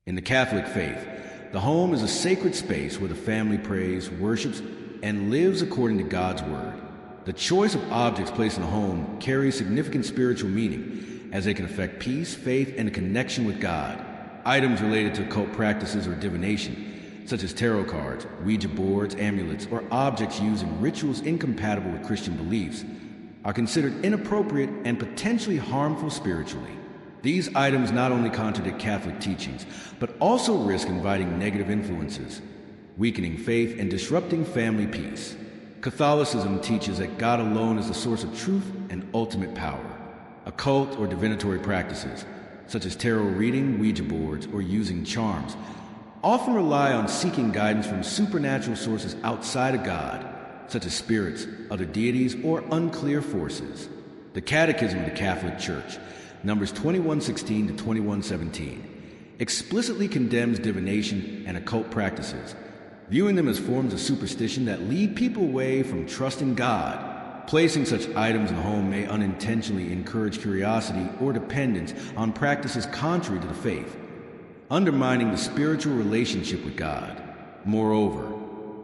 In the Catholic faith, the home is a sacred space where the family prays, worships, and lives according to God's Word. The choice of objects placed in the home carries significant spiritual meaning, as they can affect peace, faith, and a connection with God. Items related to occult practices or divination, such as tarot cards, Ouija boards, amulets, or objects used in rituals incompatible with Christian beliefs, are considered inappropriate and potentially harmful spiritually. These items not only contradict Catholic teachings, but also risk inviting negative influences, weakening faith, and disrupting family peace. Catholicism teaches that God alone is the source of truth and ultimate power. Occult or divinatory practices, such as tarot reading, Ouija boards, or using charms, often rely on seeking guidance from supernatural sources outside of God, such as spirits, other deities, or unclear forces. The Catechism of the Catholic Church, numbers 2116 to 2117, explicitly condemns divination and occult practices, viewing them as forms of superstition that lead people away from trusting God. Placing such items in the home may unintentionally encourage curiosity or dependence on practices contrary to the faith, undermining the spiritual relationship with God. Moreover,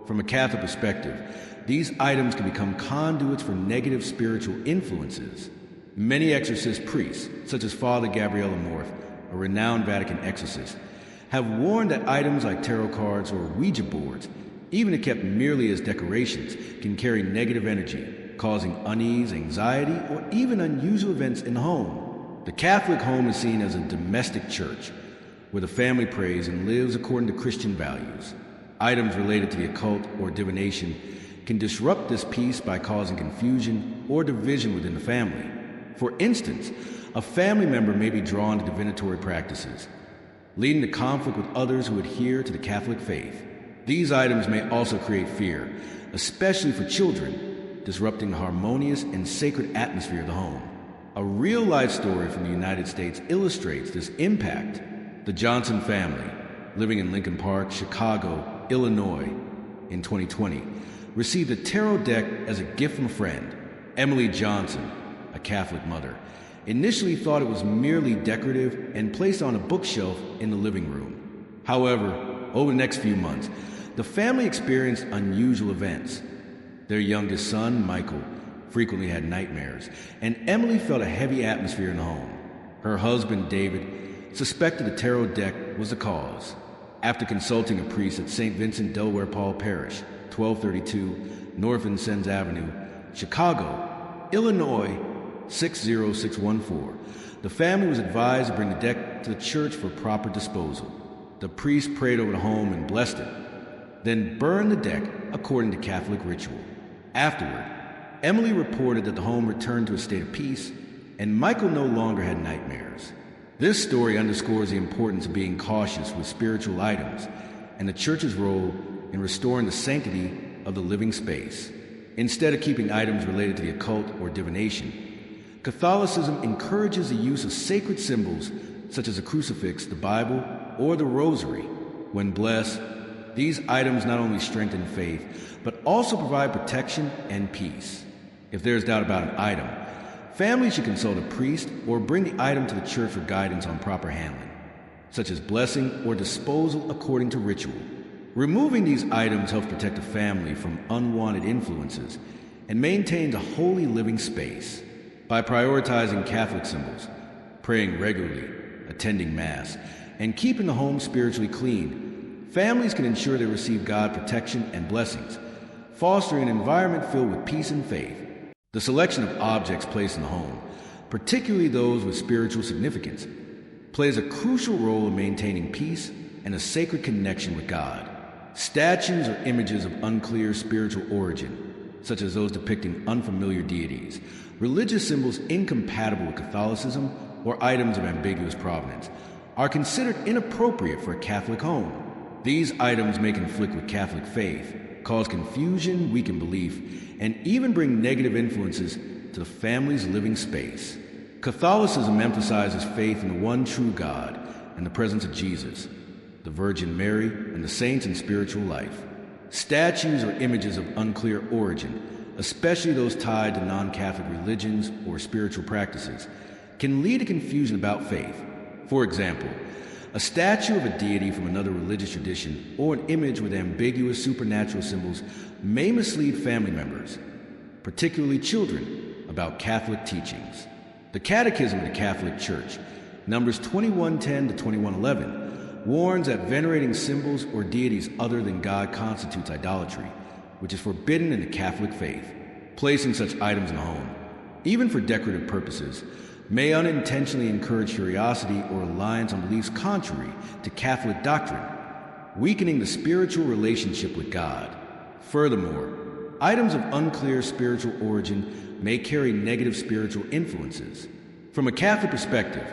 from a Catholic perspective, these items can become conduits for negative spiritual influences. Many exorcist priests, such as Father Gabriel Amorth, a renowned Vatican exorcist, have warned that items like tarot cards or Ouija boards, even if kept merely as decorations, can carry negative energy, causing unease, anxiety, or even unusual events in the home. The Catholic home is seen as a domestic church, where the family prays and lives according to Christian values. Items related to the occult or divination can disrupt this peace by causing confusion or division within the family. For instance, a family member may be drawn to divinatory practices, leading to conflict with others who adhere to the Catholic faith. These items may also create fear, especially for children, disrupting the harmonious and sacred atmosphere of the home. A real-life story from the United States illustrates this impact. The Johnson family, living in Lincoln Park, Chicago, Illinois, in 2020, received a tarot deck as a gift from a friend. Emily Johnson, a Catholic mother, initially thought it was merely decorative and placed on a bookshelf in the living room. However, over the next few months, the family experienced unusual events. Their youngest son, Michael, frequently had nightmares, and Emily felt a heavy atmosphere in the home. Her husband, David, suspected the tarot deck was the cause. After consulting a priest at St. Vincent Delaware Paul Parish, 1232 North Vincennes Avenue, Chicago, Illinois, 60614, the family was advised to bring the deck to the church for proper disposal. The priest prayed over the home and blessed it, then burned the deck according to Catholic ritual. Afterward, Emily reported that the home returned to a state of peace, and Michael no longer had nightmares. This story underscores the importance of being cautious with spiritual items and the church's role in restoring the sanctity of the living space. Instead of keeping items related to the occult or divination, Catholicism encourages the use of sacred symbols such as a crucifix, the Bible, or the rosary. When blessed, these items not only strengthen faith, but also provide protection and peace. If there is doubt about an item, families should consult a priest or bring the item to the church for guidance on proper handling, such as blessing or disposal according to ritual. Removing these items helps protect the family from unwanted influences and maintains a holy living space. By prioritizing Catholic symbols, praying regularly, attending Mass, and keeping the home spiritually clean, families can ensure they receive God's protection and blessings, fostering an environment filled with peace and faith. The selection of objects placed in the home, particularly those with spiritual significance, plays a crucial role in maintaining peace and a sacred connection with God. Statues or images of unclear spiritual origin, such as those depicting unfamiliar deities, religious symbols incompatible with Catholicism, or items of ambiguous provenance, are considered inappropriate for a Catholic home. These items may conflict with Catholic faith, cause confusion, weaken belief, and even bring negative influences to the family's living space. Catholicism emphasizes faith in the one true God and the presence of Jesus, the Virgin Mary, and the saints in spiritual life. Statues or images of unclear origin, especially those tied to non-Catholic religions or spiritual practices, can lead to confusion about faith. For example, A statue of a deity from another religious tradition or an image with ambiguous supernatural symbols may mislead family members, particularly children, about Catholic teachings. The Catechism of the Catholic Church, numbers 2110 to 2111, warns that venerating symbols or deities other than God constitutes idolatry, which is forbidden in the Catholic faith. Placing such items in the home, even for decorative purposes, may unintentionally encourage curiosity or reliance on beliefs contrary to Catholic doctrine, weakening the spiritual relationship with God. Furthermore, items of unclear spiritual origin may carry negative spiritual influences. From a Catholic perspective,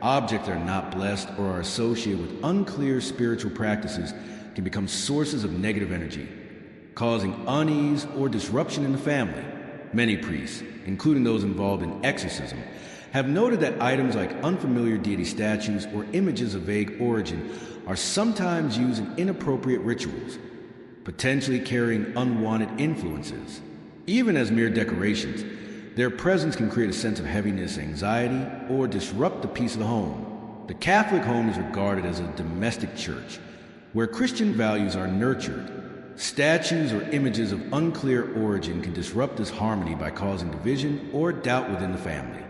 objects that are not blessed or are associated with unclear spiritual practices can become sources of negative energy, causing unease or disruption in the family. Many priests, including those involved in exorcism, have noted that items like unfamiliar deity statues or images of vague origin are sometimes used in inappropriate rituals, potentially carrying unwanted influences. Even as mere decorations, their presence can create a sense of heaviness, anxiety, or disrupt the peace of the home. The Catholic home is regarded as a domestic church, where Christian values are nurtured. Statues or images of unclear origin can disrupt this harmony by causing division or doubt within the family.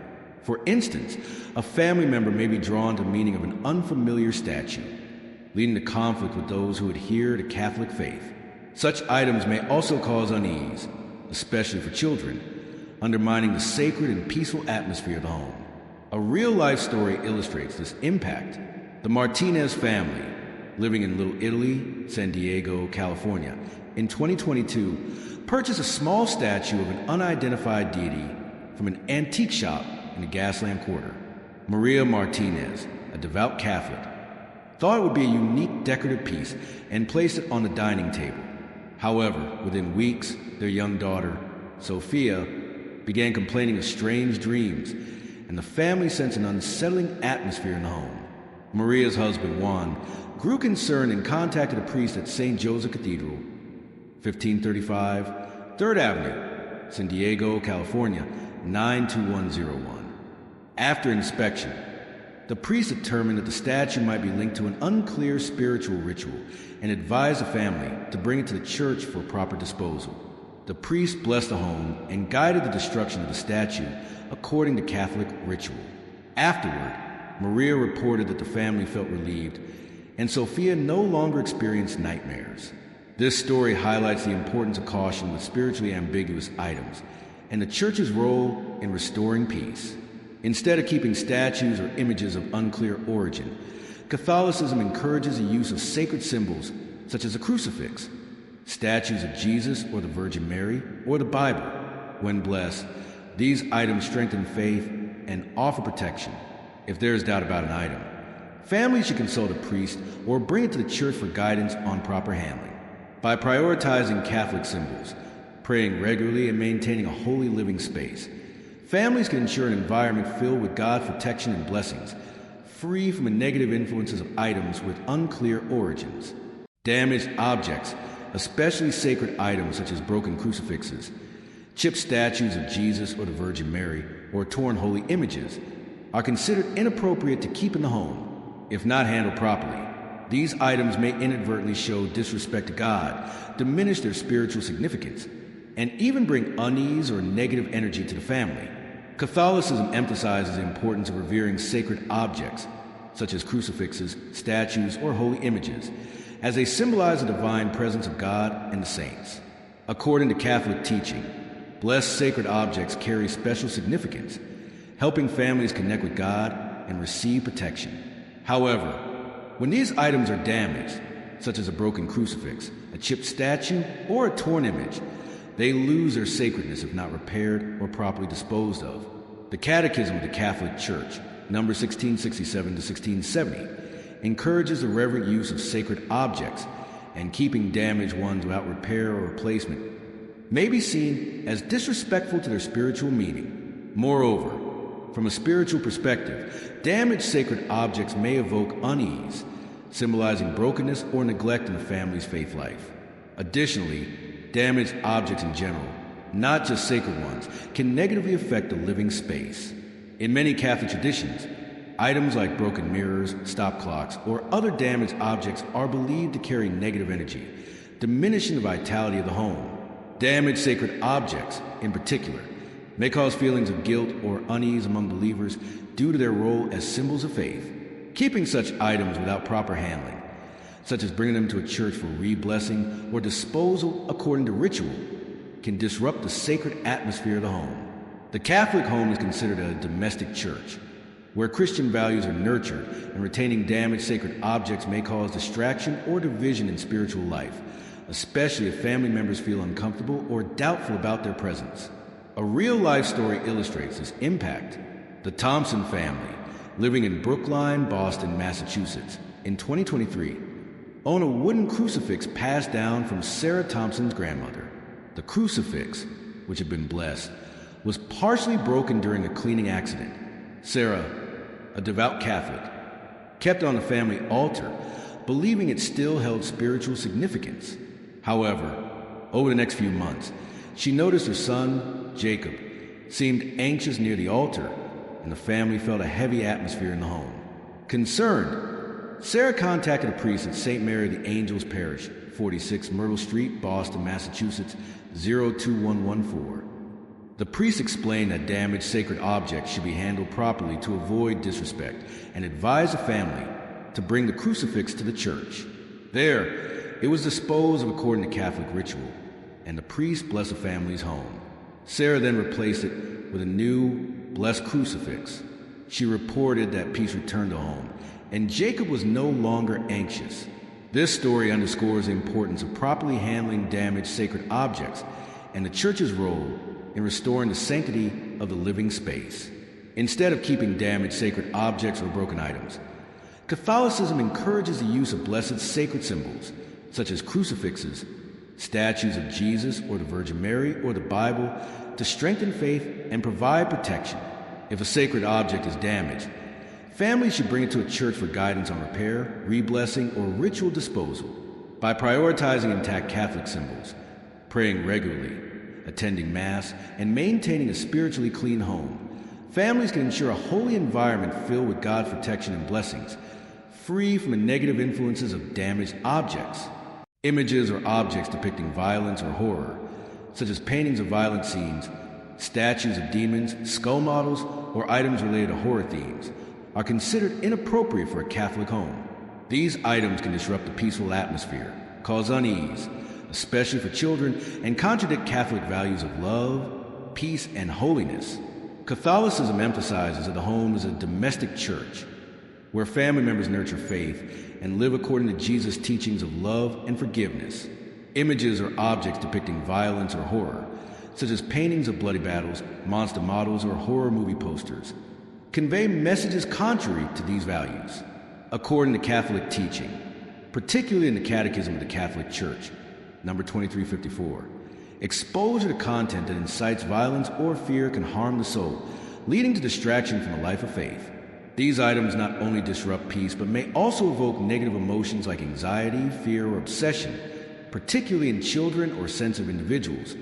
For instance, a family member may be drawn to the meaning of an unfamiliar statue, leading to conflict with those who adhere to Catholic faith. Such items may also cause unease, especially for children, undermining the sacred and peaceful atmosphere of the home. A real-life story illustrates this impact. The Martinez family, living in Little Italy, San Diego, California, in 2022, purchased a small statue of an unidentified deity from an antique shop in the Gaslamp Quarter. Maria Martinez, a devout Catholic, thought it would be a unique decorative piece and placed it on the dining table. However, within weeks, their young daughter, Sophia, began complaining of strange dreams, and the family sensed an unsettling atmosphere in the home. Maria's husband, Juan, grew concerned and contacted a priest at St. Joseph Cathedral, 1535 3rd Avenue, San Diego, California, 92101. After inspection, the priest determined that the statue might be linked to an unclear spiritual ritual and advised the family to bring it to the church for proper disposal. The priest blessed the home and guided the destruction of the statue according to Catholic ritual. Afterward, Maria reported that the family felt relieved, and Sophia no longer experienced nightmares. This story highlights the importance of caution with spiritually ambiguous items and the Church's role in restoring peace. Instead of keeping statues or images of unclear origin, Catholicism encourages the use of sacred symbols such as a crucifix, statues of Jesus or the Virgin Mary, or the Bible. When blessed, these items strengthen faith and offer protection. If there is doubt about an item, families should consult a priest or bring it to the church for guidance on proper handling. By prioritizing Catholic symbols, praying regularly, and maintaining a holy living space, families can ensure an environment filled with God's protection and blessings, free from the negative influences of items with unclear origins. Damaged objects, especially sacred items such as broken crucifixes, chipped statues of Jesus or the Virgin Mary, or torn holy images, are considered inappropriate to keep in the home. If not handled properly, these items may inadvertently show disrespect to God, diminish their spiritual significance, and even bring unease or negative energy to the family. Catholicism emphasizes the importance of revering sacred objects, such as crucifixes, statues, or holy images, as they symbolize the divine presence of God and the saints. According to Catholic teaching, blessed sacred objects carry special significance, helping families connect with God and receive protection. However, when these items are damaged, such as a broken crucifix, a chipped statue, or a torn image, they lose their sacredness if not repaired or properly disposed of. The Catechism of the Catholic Church, number 1667 to 1670, encourages the reverent use of sacred objects, and keeping damaged ones without repair or replacement may be seen as disrespectful to their spiritual meaning. Moreover, from a spiritual perspective, damaged sacred objects may evoke unease, symbolizing brokenness or neglect in the family's faith life. Additionally, damaged objects in general, not just sacred ones, can negatively affect the living space. In many Catholic traditions, Items like broken mirrors, stop clocks, or other damaged objects are believed to carry negative energy, diminishing the vitality of the home. Damaged sacred objects, in particular, may cause feelings of guilt or unease among believers due to their role as symbols of faith. Keeping such items without proper handling, such as bringing them to a church for re-blessing or disposal according to ritual, can disrupt the sacred atmosphere of the home. The Catholic home is considered a domestic church, where Christian values are nurtured, and retaining damaged sacred objects may cause distraction or division in spiritual life, especially if family members feel uncomfortable or doubtful about their presence. A real-life story illustrates this impact. The Thompson family, living in Brookline, Boston, Massachusetts, in 2023, own a wooden crucifix passed down from Sarah Thompson's grandmother. The crucifix, which had been blessed, was partially broken during a cleaning accident. Sarah, a devout Catholic, kept on the family altar, believing it still held spiritual significance. However, over the next few months, she noticed her son, Jacob, seemed anxious near the altar, and the family felt a heavy atmosphere in the home. Concerned, Sarah contacted a priest at St. Mary of the Angels Parish, 46 Myrtle Street, Boston, Massachusetts, 02114. The priest explained that damaged sacred objects should be handled properly to avoid disrespect, and advised the family to bring the crucifix to the church. There, it was disposed of according to Catholic ritual, and the priest blessed the family's home. Sarah then replaced it with a new, blessed crucifix. She reported that peace returned to home, and Jacob was no longer anxious. This story underscores the importance of properly handling damaged sacred objects and the church's role in restoring the sanctity of the living space. Instead of keeping damaged sacred objects or broken items, Catholicism encourages the use of blessed sacred symbols, such as crucifixes, statues of Jesus or the Virgin Mary or the Bible, to strengthen faith and provide protection. If a sacred object is damaged, families should bring it to a church for guidance on repair, re-blessing, or ritual disposal. By prioritizing intact Catholic symbols, praying regularly, attending Mass, and maintaining a spiritually clean home, families can ensure a holy environment filled with God's protection and blessings, free from the negative influences of damaged objects. Images or objects depicting violence or horror, such as paintings of violent scenes, statues of demons, skull models, or items related to horror themes, are considered inappropriate for a Catholic home. These items can disrupt the peaceful atmosphere, cause unease, especially for children, and contradict Catholic values of love, peace, and holiness. Catholicism emphasizes that the home is a domestic church, where family members nurture faith and live according to Jesus' teachings of love and forgiveness. Images or objects depicting violence or horror, such as paintings of bloody battles, monster models, or horror movie posters, convey messages contrary to these values. According to Catholic teaching, particularly in the Catechism of the Catholic Church, number 2354, exposure to content that incites violence or fear can harm the soul, leading to distraction from a life of faith. These items not only disrupt peace, but may also evoke negative emotions like anxiety, fear, or obsession, particularly in children or sensitive individuals,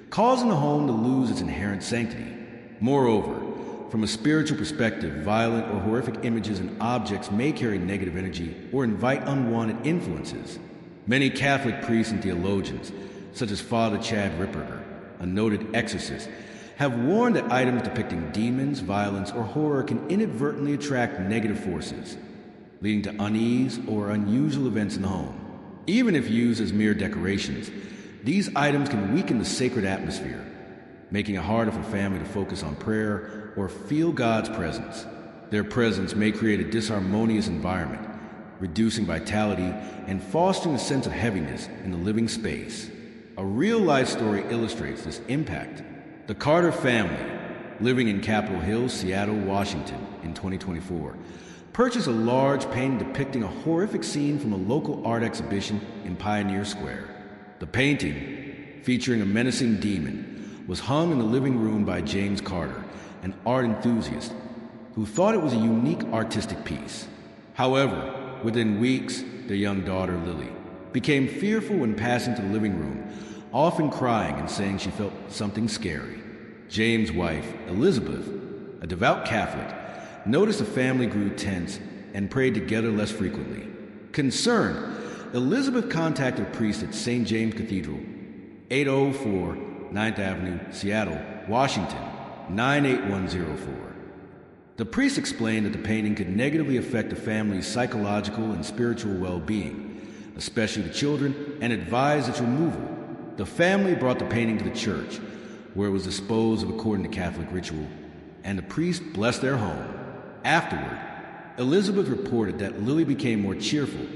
causing the home to lose its inherent sanctity. Moreover, from a spiritual perspective, violent or horrific images and objects may carry negative energy or invite unwanted influences. Many Catholic priests and theologians, such as Father Chad Ripperger, a noted exorcist, have warned that items depicting demons, violence, or horror can inadvertently attract negative forces, leading to unease or unusual events in the home. Even if used as mere decorations, these items can weaken the sacred atmosphere, making it harder for family to focus on prayer or feel God's presence. Their presence may create a disharmonious environment, reducing vitality and fostering a sense of heaviness in the living space. A real-life story illustrates this impact. The Carter family, living in Capitol Hill, Seattle, Washington, in 2024, purchased a large painting depicting a horrific scene from a local art exhibition in Pioneer Square. The painting, featuring a menacing demon, was hung in the living room by James Carter, an art enthusiast who thought it was a unique artistic piece. However, within weeks, their young daughter, Lily, became fearful when passing to the living room, often crying and saying she felt something scary. James' wife, Elizabeth, a devout Catholic, Notice the family grew tense and prayed together less frequently. Concerned, Elizabeth contacted a priest at St. James Cathedral, 804 9th Avenue, Seattle, Washington, 98104. The priest explained that the painting could negatively affect the family's psychological and spiritual well-being, especially the children, and advised its removal. The family brought the painting to the church, where it was disposed of according to Catholic ritual, and the priest blessed their home. Afterward, Elizabeth reported that Lily became more cheerful,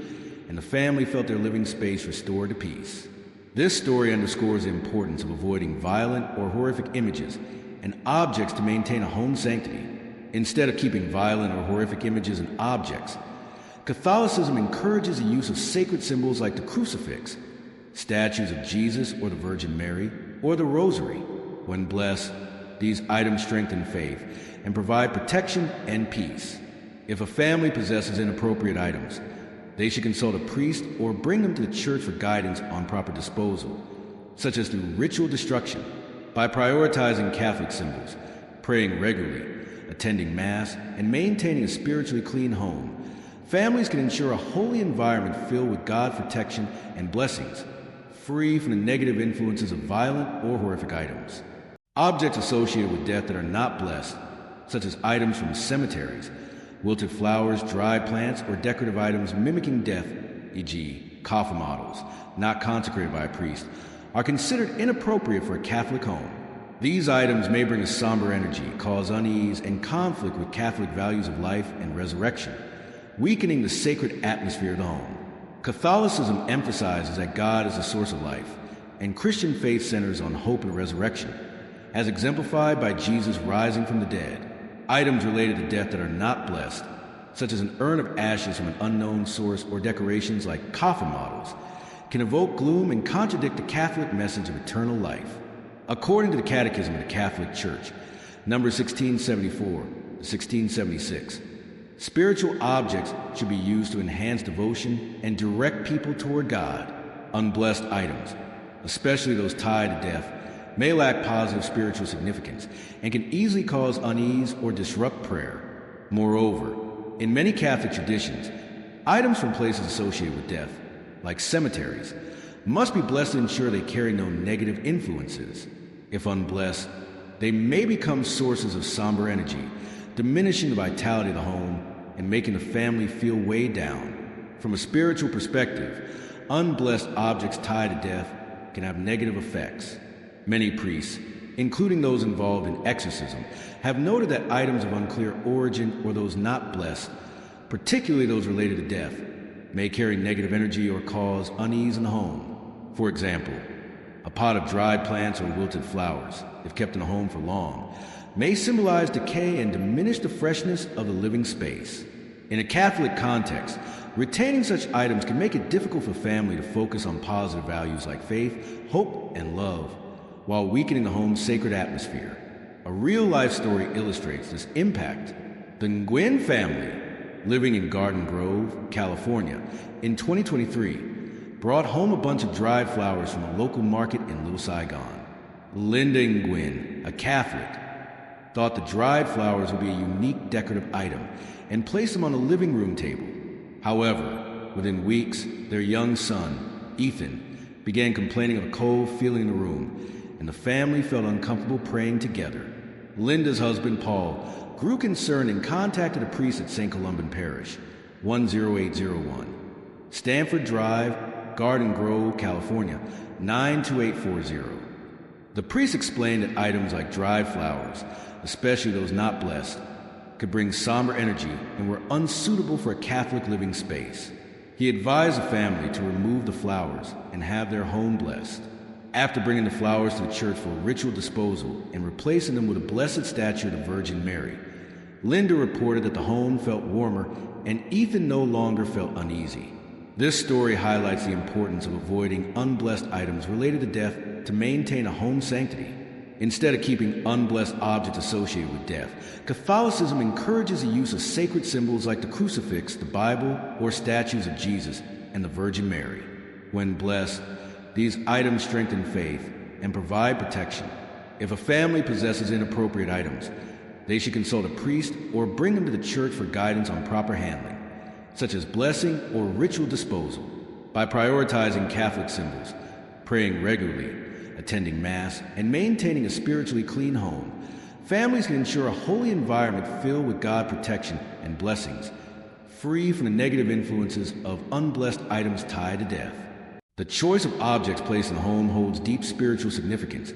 and the family felt their living space restored to peace. This story underscores the importance of avoiding violent or horrific images and objects to maintain a home sanctity. Instead of keeping violent or horrific images and objects, Catholicism encourages the use of sacred symbols like the crucifix, statues of Jesus or the Virgin Mary, or the Rosary. When blessed, these items strengthen faith and provide protection and peace. If a family possesses inappropriate items, they should consult a priest or bring them to the church for guidance on proper disposal, such as through ritual destruction. By prioritizing Catholic symbols, praying regularly, attending Mass, and maintaining a spiritually clean home, families can ensure a holy environment filled with God's protection and blessings, free from the negative influences of violent or horrific items. Objects associated with death that are not blessed, such as items from cemeteries, wilted flowers, dried plants, or decorative items mimicking death, e.g., coffin models, not consecrated by a priest, are considered inappropriate for a Catholic home. These items may bring a somber energy, cause unease, and conflict with Catholic values of life and resurrection, weakening the sacred atmosphere of the home. Catholicism emphasizes that God is the source of life, and Christian faith centers on hope and resurrection, as exemplified by Jesus rising from the dead. Items related to death that are not blessed, such as an urn of ashes from an unknown source or decorations like coffin models, can evoke gloom and contradict the Catholic message of eternal life. According to the Catechism of the Catholic Church, number 1674 to 1676, spiritual objects should be used to enhance devotion and direct people toward God. Unblessed items, especially those tied to death, may lack positive spiritual significance and can easily cause unease or disrupt prayer. Moreover, in many Catholic traditions, items from places associated with death, like cemeteries, must be blessed to ensure they carry no negative influences. If unblessed, they may become sources of somber energy, diminishing the vitality of the home and making the family feel weighed down. From a spiritual perspective, unblessed objects tied to death can have negative effects. Many priests, including those involved in exorcism, have noted that items of unclear origin or those not blessed, particularly those related to death, may carry negative energy or cause unease in the home. For example, a pot of dried plants or wilted flowers, if kept in a home for long, may symbolize decay and diminish the freshness of the living space. In a Catholic context, retaining such items can make it difficult for family to focus on positive values like faith, hope, and love, while weakening the home's sacred atmosphere. A real-life story illustrates this impact. The Nguyen family, living in Garden Grove, California, in 2023, brought home a bunch of dried flowers from a local market in Little Saigon. Linda Nguyen, a Catholic, thought the dried flowers would be a unique decorative item and placed them on the living room table. However, within weeks, their young son, Ethan, began complaining of a cold feeling in the room, and the family felt uncomfortable praying together. Linda's husband, Paul, grew concerned and contacted a priest at St. Columban Parish, 10801, Stanford Drive, Garden Grove, California, 92840. The priest explained that items like dried flowers, especially those not blessed, could bring somber energy and were unsuitable for a Catholic living space. He advised the family to remove the flowers and have their home blessed. After bringing the flowers to the church for ritual disposal and replacing them with a blessed statue of the Virgin Mary, Linda reported that the home felt warmer and Ethan no longer felt uneasy. This story highlights the importance of avoiding unblessed items related to death to maintain a home sanctity. Instead of keeping unblessed objects associated with death, Catholicism encourages the use of sacred symbols like the crucifix, the Bible, or statues of Jesus and the Virgin Mary. When blessed, these items strengthen faith and provide protection. If a family possesses inappropriate items, They should consult a priest or bring them to the church for guidance on proper handling, such as blessing or ritual disposal. By prioritizing Catholic symbols, praying regularly, attending Mass, and maintaining a spiritually clean home, families can ensure a holy environment filled with God's protection and blessings, free from the negative influences of unblessed items tied to death. The choice of objects placed in the home holds deep spiritual significance,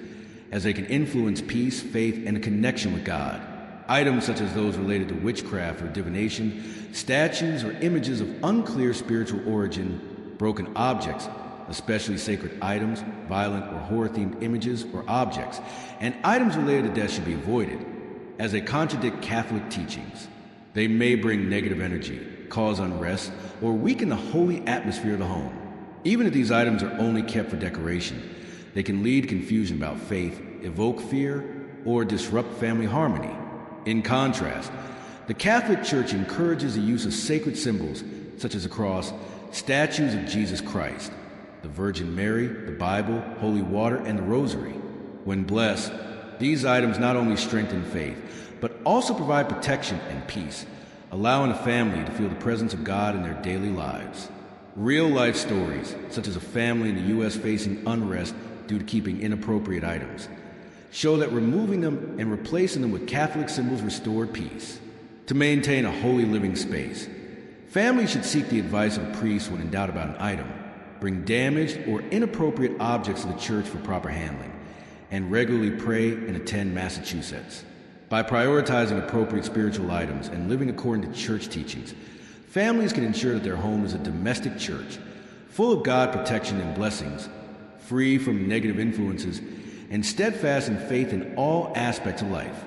as they can influence peace, faith, and a connection with God. Items such as those related to witchcraft or divination, statues or images of unclear spiritual origin, broken objects, especially sacred items, violent or horror-themed images or objects, and items related to death should be avoided, as they contradict Catholic teachings. They may bring negative energy, cause unrest, or weaken the holy atmosphere of the home. Even if these items are only kept for decoration, they can lead to confusion about faith, evoke fear, or disrupt family harmony. In contrast, the Catholic Church encourages the use of sacred symbols such as a cross, statues of Jesus Christ, the Virgin Mary, the Bible, holy water, and the Rosary. When blessed, these items not only strengthen faith, but also provide protection and peace, allowing a family to feel the presence of God in their daily lives. Real-life stories, such as a family in the U.S. facing unrest due to keeping inappropriate items, show that removing them and replacing them with Catholic symbols restored peace. To maintain a holy living space, families should seek the advice of a priest when in doubt about an item, bring damaged or inappropriate objects to the church for proper handling, and regularly pray and attend Massachusetts. By prioritizing appropriate spiritual items and living according to church teachings, families can ensure that their home is a domestic church, full of God protection and blessings, free from negative influences, and steadfast in faith in all aspects of life.